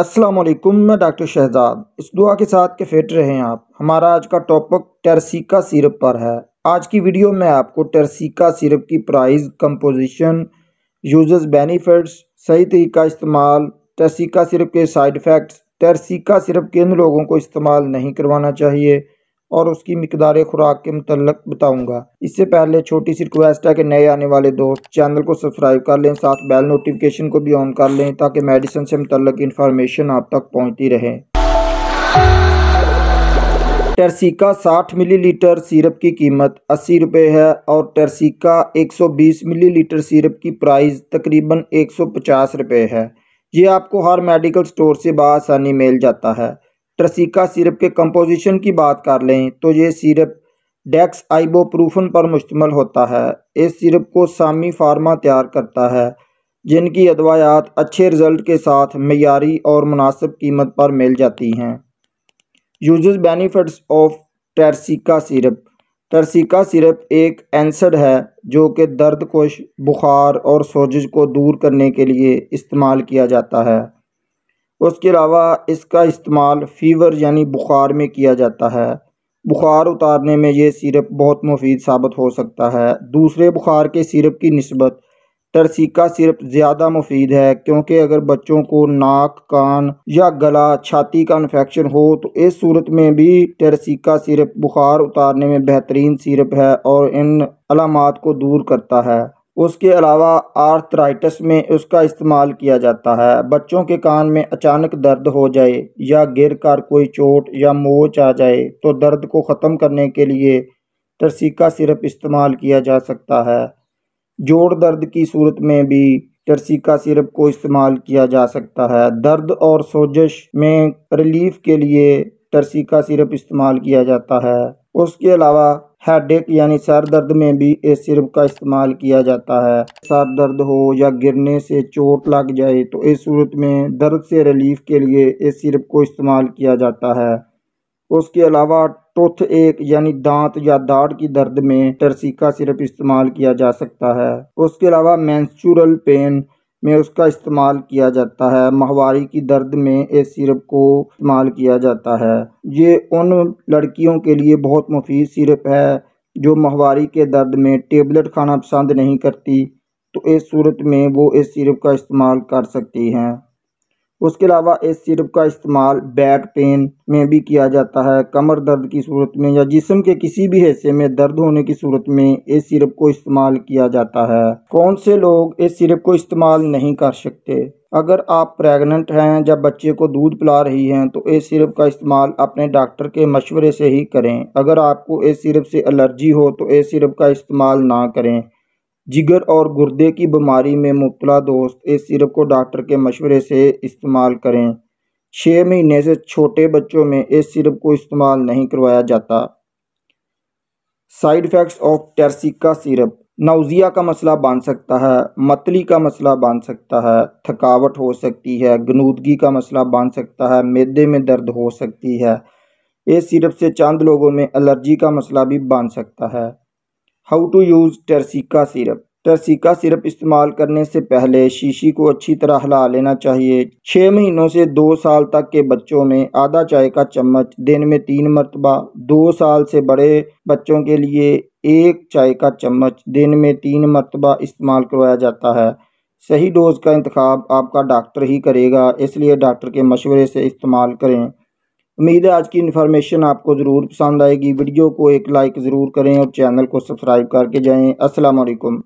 अस्सलाम वालेकुम, मैं डॉक्टर शहजाद। इस दुआ के साथ कि फिट रहें आप। हमारा आज का टॉपिक टेरसिका सिरप पर है। आज की वीडियो में आपको टेरसिका सिरप की प्राइस, कंपोजिशन, यूजर्स, बेनिफिट्स, सही तरीका इस्तेमाल, टेरसिका सिरप के साइड इफ़ेक्ट्स, टेरसिका सिरप किन लोगों को इस्तेमाल नहीं करवाना चाहिए और उसकी मिकदार खुराक के मतलब बताऊंगा। इससे पहले छोटी सी रिक्वेस्ट है कि नए आने वाले दोस्त चैनल को सब्सक्राइब कर लें, साथ बेल नोटिफिकेशन को भी ऑन कर लें ताकि मेडिसिन से मुतल्लिक इन्फॉर्मेशन आप तक पहुंचती रहे। टेरसिका 60 मिलीलीटर सिरप की कीमत 80 रुपये है और टेरसिका 120 मिलीलीटर सिरप की प्राइस तकरीबन 150 रुपये है। ये आपको हर मेडिकल स्टोर से बआसानी मिल जाता है। टेरसिका सिरप के कंपोजिशन की बात कर लें तो ये सिरप डेक्स आइबोप्रोफेन पर मुश्तमिल होता है। इस सिरप को सामी फार्मा तैयार करता है, जिनकी अदवायात अच्छे रिजल्ट के साथ मयारी और मुनासिब कीमत पर मिल जाती हैं। Users benefits of Tersica syrup. Tersica syrup एक एंसड है जो कि दर्दकुश, बुखार और सोजिश को दूर करने के लिए इस्तेमाल किया जाता है। उसके अलावा इसका इस्तेमाल फ़ीवर यानी बुखार में किया जाता है। बुखार उतारने में ये सिरप बहुत मुफीद साबित हो सकता है। दूसरे बुखार के सिरप की निस्बत टेरसिका सिरप ज़्यादा मुफीद है, क्योंकि अगर बच्चों को नाक, कान या गला, छाती का इन्फेक्शन हो तो इस सूरत में भी टेरसिका सिरप बुखार उतारने में बेहतरीन सिरप है और इन अलामात को दूर करता है। उसके अलावा आर्थराइटिस में उसका इस्तेमाल किया जाता है। बच्चों के कान में अचानक दर्द हो जाए या गिर कर कोई चोट या मोच आ जाए तो दर्द को ख़त्म करने के लिए टेरसिका सिरप इस्तेमाल किया जा सकता है। जोड़ दर्द की सूरत में भी टेरसिका सिरप को इस्तेमाल किया जा सकता है। दर्द और सोजिश में रिलीफ के लिए टेरसिका सिरप इस्तेमाल किया जाता है। उसके अलावा हेडेक यानी सर दर्द में भी इस सिरप का इस्तेमाल किया जाता है। सर दर्द हो या गिरने से चोट लग जाए तो इस सूरत में दर्द से रिलीफ के लिए इस सिरप को इस्तेमाल किया जाता है। उसके अलावा टूथ एक यानी दांत या दाढ़ की दर्द में टेरसिका सिरप इस्तेमाल किया जा सकता है। उसके अलावा मेंस्ट्रुअल पेन में उसका इस्तेमाल किया जाता है। माहवारी की दर्द में इस सिरप को इस्तेमाल किया जाता है। ये उन लड़कियों के लिए बहुत मुफीद सिरप है जो माहवारी के दर्द में टेबलेट खाना पसंद नहीं करती, तो इस सूरत में वो इस सिरप का इस्तेमाल कर सकती हैं। उसके अलावा इस सिरप का इस्तेमाल बैक पेन में भी किया जाता है। कमर दर्द की सूरत में या जिस्म के किसी भी हिस्से में दर्द होने की सूरत में इस सिरप को इस्तेमाल किया जाता है। कौन से लोग इस सिरप को इस्तेमाल नहीं कर सकते? अगर आप प्रेग्नेंट हैं या बच्चे को दूध पिला रही हैं तो इस सिरप का इस्तेमाल अपने डॉक्टर के मशवरे से ही करें। अगर आपको इस सिरप से एलर्जी हो तो इस सिरप का इस्तेमाल ना करें। जिगर और गुर्दे की बीमारी में मुब्तला दोस्त इस सिरप को डॉक्टर के मशवरे से इस्तेमाल करें। 6 महीने से छोटे बच्चों में इस सिरप को इस्तेमाल नहीं करवाया जाता। Side effects of Tersica syrup. Nausea का मसला बन सकता है, मतली का मसला बन सकता है, थकावट हो सकती है, गनूदगी का मसला बन सकता है, मैदे में दर्द हो सकती है। इस सिरप से चंद लोगों में एलर्जी का मसला भी बन सकता है। How to use Tersica syrup. Tersica syrup इस्तेमाल करने से पहले शीशी को अच्छी तरह हिला लेना चाहिए। 6 महीनों से 2 साल तक के बच्चों में आधा चाय का चम्मच दिन में 3 मरतबा, 2 साल से बड़े बच्चों के लिए 1 चाय का चम्मच दिन में 3 मरतबा इस्तेमाल करवाया जाता है। सही डोज का इंतखाब आपका डॉक्टर ही करेगा, इसलिए डॉक्टर के मशवरे से इस्तेमाल करें। उम्मीद है आज की इन्फॉर्मेशन आपको ज़रूर पसंद आएगी। वीडियो को एक लाइक ज़रूर करें और चैनल को सब्सक्राइब करके जाएं। अस्सलाम वालेकुम।